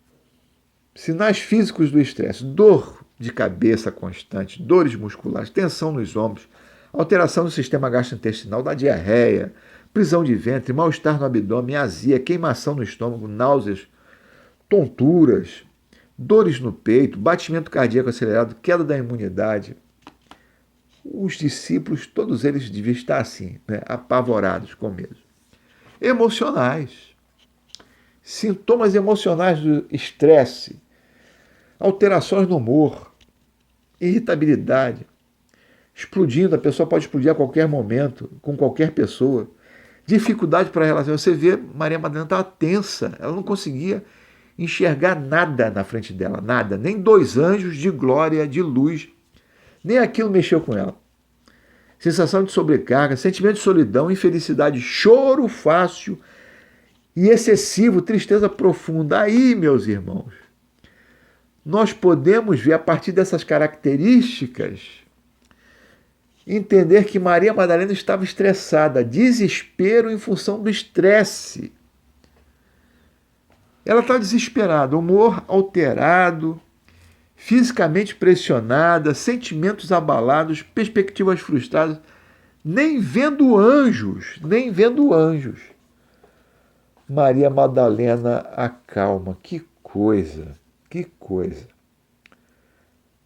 Sinais físicos do estresse. Dor de cabeça constante, dores musculares, tensão nos ombros, alteração do sistema gastrointestinal, da diarreia, prisão de ventre, mal-estar no abdômen, azia, queimação no estômago, náuseas, tonturas, dores no peito, batimento cardíaco acelerado, queda da imunidade. Os discípulos, todos eles deviam estar assim, né, apavorados com medo. Emocionais. Sintomas emocionais do estresse, alterações no humor, irritabilidade, explodindo, a pessoa pode explodir a qualquer momento, com qualquer pessoa. Dificuldade para relacionar. Você vê, Maria Madalena estava tensa, ela não conseguia enxergar nada na frente dela, nada, nem 2 anjos de glória, de luz, nem aquilo mexeu com ela. Sensação de sobrecarga, sentimento de solidão, infelicidade, choro fácil e excessivo, tristeza profunda. Aí, meus irmãos, nós podemos ver a partir dessas características, entender que Maria Madalena estava estressada, desespero em função do estresse. Ela está desesperada, humor alterado, fisicamente pressionada, sentimentos abalados, perspectivas frustradas, nem vendo anjos, nem vendo anjos. Maria Madalena acalma, que coisa, que coisa.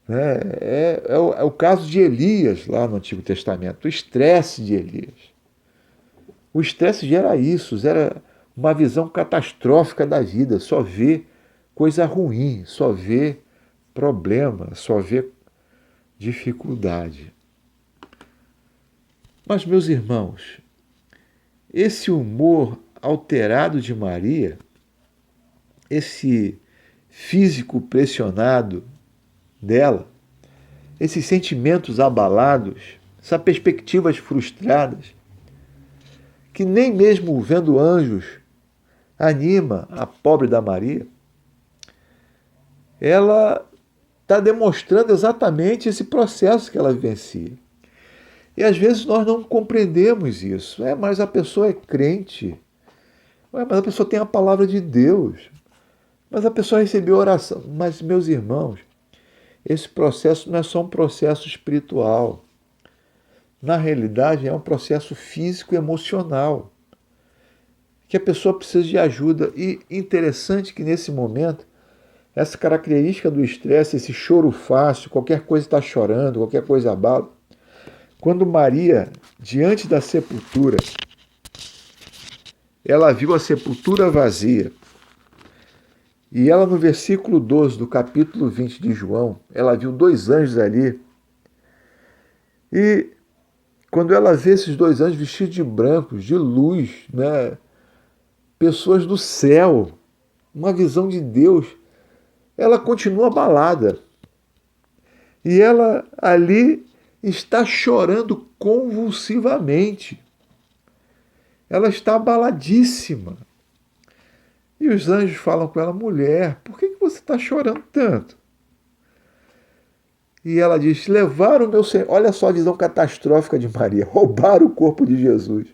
É o caso de Elias lá no Antigo Testamento, o estresse de Elias. O estresse gera isso, gera uma visão catastrófica da vida, só vê coisa ruim, só vê problema, só vê dificuldade. Mas, meus irmãos, esse humor alterado de Maria, esse físico pressionado dela, esses sentimentos abalados, essas perspectivas frustradas, que nem mesmo vendo anjos anima a pobre da Maria, ela está demonstrando exatamente esse processo que ela vivencia. E às vezes nós não compreendemos isso. Mas a pessoa é crente. Mas a pessoa tem a palavra de Deus. Mas a pessoa recebeu oração. Mas, meus irmãos, esse processo não é só um processo espiritual. Na realidade, é um processo físico e emocional. Que a pessoa precisa de ajuda. E interessante que nesse momento, essa característica do estresse, esse choro fácil, qualquer coisa está chorando, qualquer coisa abala. Quando Maria, diante da sepultura, ela viu a sepultura vazia, e ela no versículo 12 do capítulo 20 de João, ela viu 2 anjos ali, e quando ela vê esses 2 anjos vestidos de brancos, de luz, né, pessoas do céu, uma visão de Deus, ela continua abalada. E ela ali está chorando convulsivamente. Ela está abaladíssima. E os anjos falam com ela: mulher, por que você está chorando tanto? E ela diz: levaram o meu Senhor. Olha só a visão catastrófica de Maria. Roubaram o corpo de Jesus.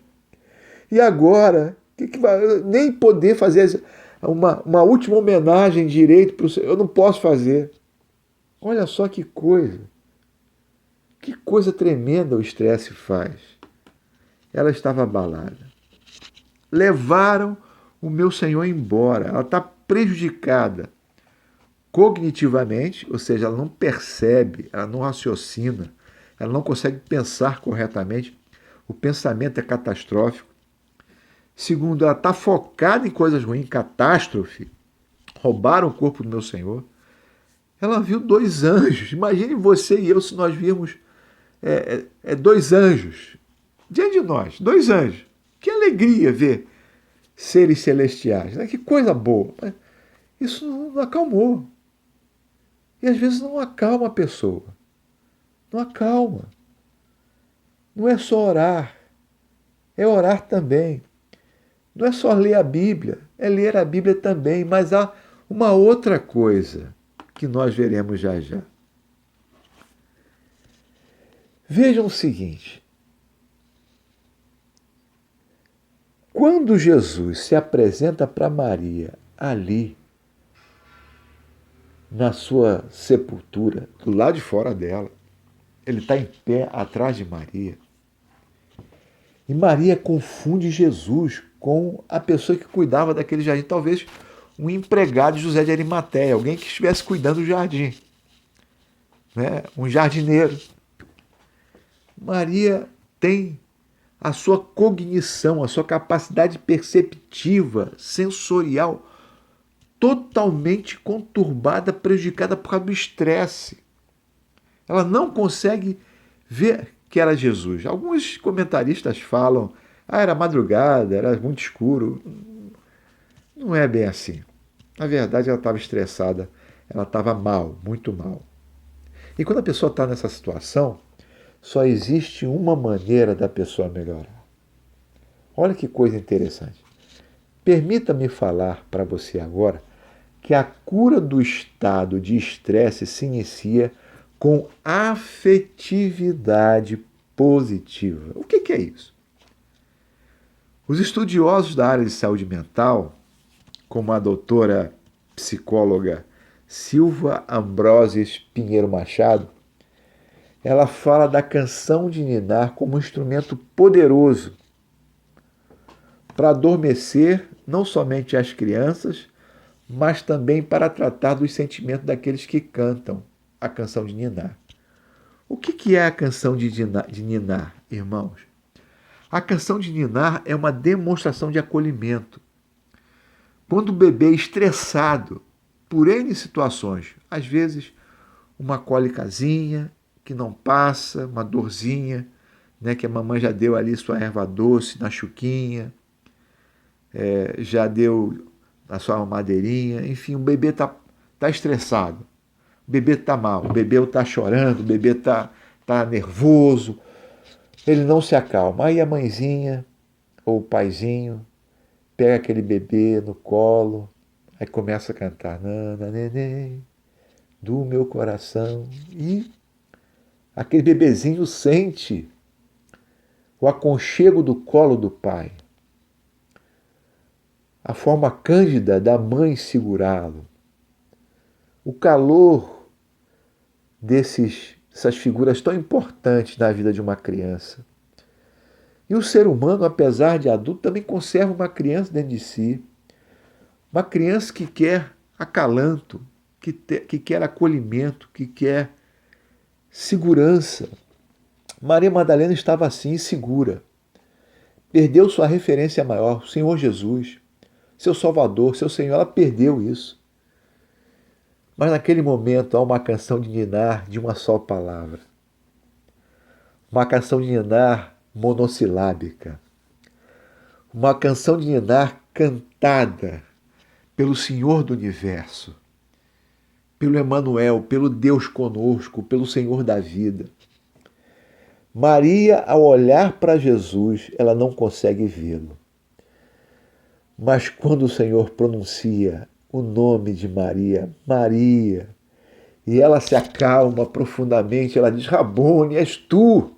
E agora, que vai? Nem poder fazer uma última homenagem direito para o Senhor. Eu não posso fazer. Olha só que coisa. Que coisa tremenda o estresse faz. Ela estava abalada. Levaram o meu Senhor embora. Ela está prejudicada cognitivamente, ou seja, ela não percebe, ela não raciocina, ela não consegue pensar corretamente. O pensamento é catastrófico. Segundo, ela está focada em coisas ruins, catástrofe. Roubaram o corpo do meu Senhor. Ela viu 2 anjos. Imagine você e eu se nós virmos 2 anjos diante de nós, 2 anjos. Que alegria ver seres celestiais, né? Que coisa boa. Mas isso não acalmou. E às vezes não acalma a pessoa. Não acalma. Não é só orar, é orar também. Não é só ler a Bíblia, é ler a Bíblia também, mas há uma outra coisa que nós veremos já já. Vejam o seguinte: quando Jesus se apresenta para Maria ali, na sua sepultura, do lado de fora dela, ele está em pé atrás de Maria. E Maria confunde Jesus com a pessoa que cuidava daquele jardim, talvez um empregado de José de Arimateia, alguém que estivesse cuidando do jardim, né? Um jardineiro. Maria tem a sua cognição, a sua capacidade perceptiva, sensorial, totalmente conturbada, prejudicada por causa do estresse. Ela não consegue ver que era Jesus. Alguns comentaristas falam: era madrugada, era muito escuro. Não é bem assim. Na verdade, ela estava estressada, ela estava mal, muito mal. E quando a pessoa está nessa situação, só existe uma maneira da pessoa melhorar. Olha que coisa interessante. Permita-me falar para você agora que a cura do estado de estresse se inicia com afetividade positiva. O que é isso? Os estudiosos da área de saúde mental, como a doutora psicóloga Silva Ambroses Pinheiro Machado, ela fala da canção de ninar como um instrumento poderoso para adormecer não somente as crianças, mas também para tratar dos sentimentos daqueles que cantam a canção de ninar. O que é a canção de ninar, irmãos? A canção de ninar é uma demonstração de acolhimento. Quando o bebê é estressado por N situações, às vezes uma cólicazinha que não passa, uma dorzinha, né, que a mamãe já deu ali sua erva doce na chuquinha, já deu a sua mamadeirinha, enfim, o bebê tá estressado, o bebê tá mal, o bebê tá chorando, o bebê tá nervoso, ele não se acalma. Aí a mãezinha ou o paizinho pega aquele bebê no colo, aí começa a cantar Nana Neném do meu coração, e aquele bebezinho sente o aconchego do colo do pai, a forma cândida da mãe segurá-lo, o calor dessas figuras tão importantes na vida de uma criança. E o ser humano, apesar de adulto, também conserva uma criança dentro de si. Uma criança que quer acalanto, que quer acolhimento, que quer segurança. Maria Madalena estava assim, insegura. Perdeu sua referência maior, o Senhor Jesus, seu Salvador, seu Senhor. Ela perdeu isso. Mas naquele momento há uma canção de ninar de uma só palavra. Uma canção de ninar monossilábica. Uma canção de ninar cantada pelo Senhor do Universo, pelo Emanuel, pelo Deus conosco, pelo Senhor da vida. Maria, ao olhar para Jesus, ela não consegue vê-lo. Mas quando o Senhor pronuncia o nome de Maria, Maria, e ela se acalma profundamente, ela diz, Rabone, és tu.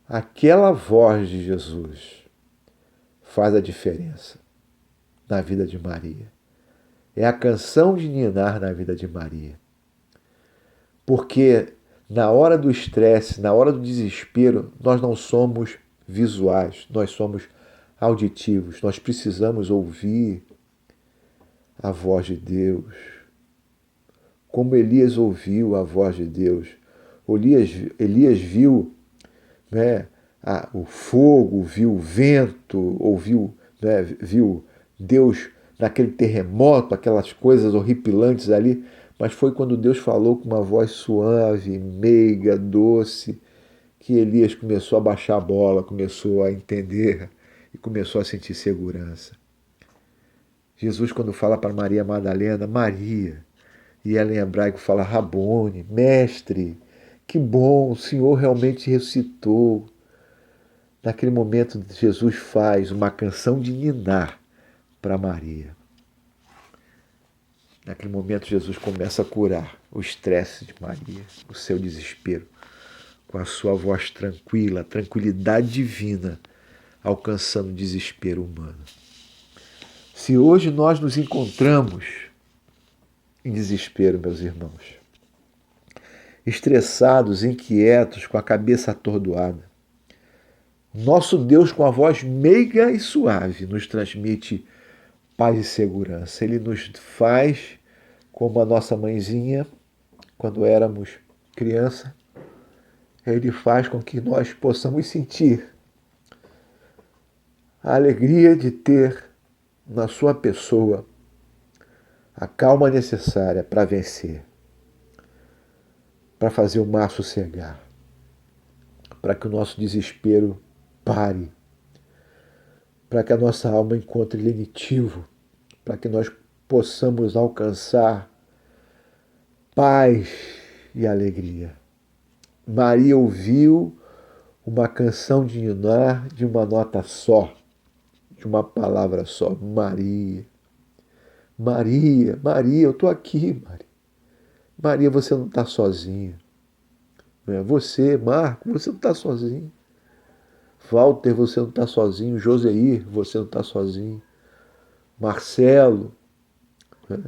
Aquela voz de Jesus faz a diferença na vida de Maria. É a canção de ninar na vida de Maria. Porque na hora do estresse, na hora do desespero, nós não somos visuais, nós somos auditivos. Nós precisamos ouvir a voz de Deus. Como Elias ouviu a voz de Deus. Elias viu, né, o fogo, viu o vento, ouviu, né, viu Deus naquele terremoto, aquelas coisas horripilantes ali, mas foi quando Deus falou com uma voz suave, meiga, doce, que Elias começou a baixar a bola, começou a entender e começou a sentir segurança. Jesus, quando fala para Maria Madalena, Maria, e ela em hebraico fala Rabone, mestre, que bom, o Senhor realmente ressuscitou. Naquele momento, Jesus faz uma canção de ninar para Maria. Naquele momento, Jesus começa a curar o estresse de Maria, o seu desespero, com a sua voz tranquila, a tranquilidade divina, alcançando o desespero humano. Se hoje nós nos encontramos em desespero, meus irmãos, estressados, inquietos, com a cabeça atordoada, nosso Deus, com a voz meiga e suave, nos transmite paz e segurança. Ele nos faz como a nossa mãezinha, quando éramos criança. Ele faz com que nós possamos sentir a alegria de ter na sua pessoa a calma necessária para vencer, para fazer o mar sossegar, para que o nosso desespero pare, para que a nossa alma encontre lenitivo, para que nós possamos alcançar paz e alegria. Maria ouviu uma canção de ninar de uma nota só, de uma palavra só, Maria. Maria, Maria, eu estou aqui, Maria. Maria, você não está sozinha. Você, Marco, você não está sozinho. Walter, você não está sozinho. Joseir, você não está sozinho. Marcelo, né?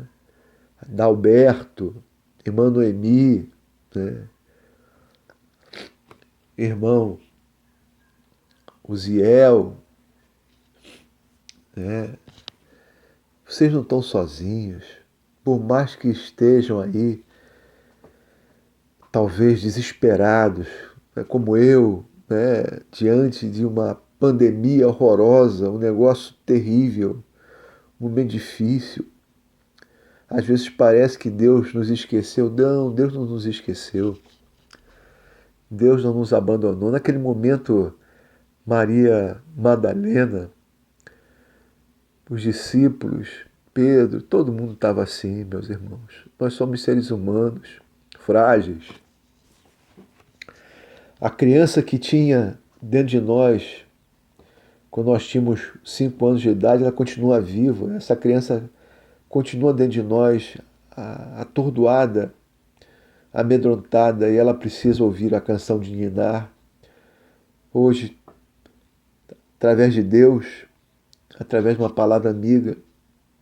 Dalberto, irmã Noemi, né? Irmão Uziel, né? Vocês não estão sozinhos. Por mais que estejam aí, talvez desesperados, né, como eu, né, diante de uma pandemia horrorosa, um negócio terrível, um momento difícil. Às vezes parece que Deus nos esqueceu. Não, Deus não nos esqueceu. Deus não nos abandonou. Naquele momento, Maria Madalena, os discípulos, Pedro, todo mundo estava assim, meus irmãos. Nós somos seres humanos, frágeis. A criança que tinha dentro de nós, quando nós tínhamos 5 anos de idade, ela continua viva. Essa criança continua dentro de nós, atordoada, amedrontada, e ela precisa ouvir a canção de Ninar. Hoje, através de Deus, através de uma palavra amiga,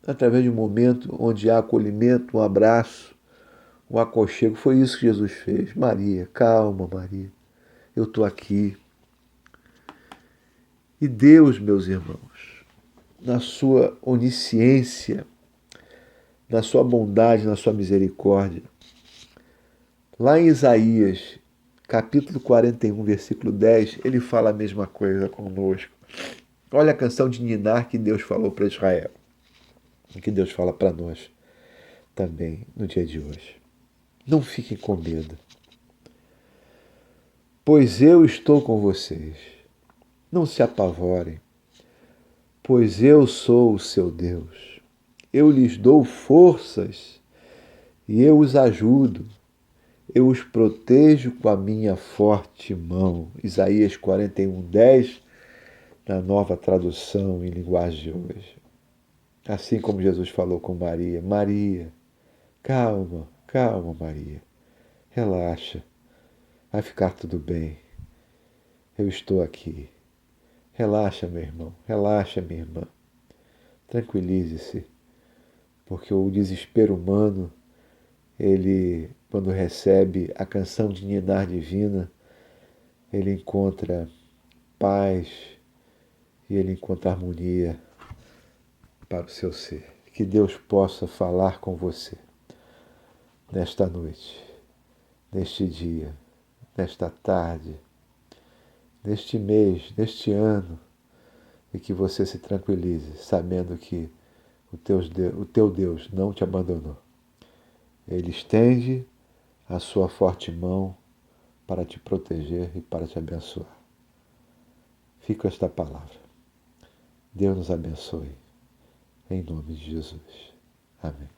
através de um momento onde há acolhimento, um abraço, um aconchego. Foi isso que Jesus fez. Maria, calma, Maria, eu estou aqui. E Deus, meus irmãos, na sua onisciência, na sua bondade, na sua misericórdia, lá em Isaías, capítulo 41, versículo 10, ele fala a mesma coisa conosco. Olha a canção de Ninar que Deus falou para Israel, que Deus fala para nós também no dia de hoje. Não fiquem com medo, pois eu estou com vocês. Não se apavorem, pois eu sou o seu Deus. Eu lhes dou forças e eu os ajudo. Eu os protejo com a minha forte mão. Isaías 41, 10, na nova tradução em linguagem de hoje. Assim como Jesus falou com Maria. Maria, calma, calma, Maria. Relaxa, vai ficar tudo bem. Eu estou aqui. Relaxa, meu irmão, relaxa, minha irmã. Tranquilize-se, porque o desespero humano, ele, quando recebe a canção de Ninar divina, ele encontra paz e ele encontra harmonia para o seu ser. Que Deus possa falar com você nesta noite, neste dia, nesta tarde, neste mês, neste ano, e que você se tranquilize, sabendo que o teu Deus não te abandonou. Ele estende a sua forte mão para te proteger e para te abençoar. Fica esta palavra. Deus nos abençoe. Em nome de Jesus. Amém.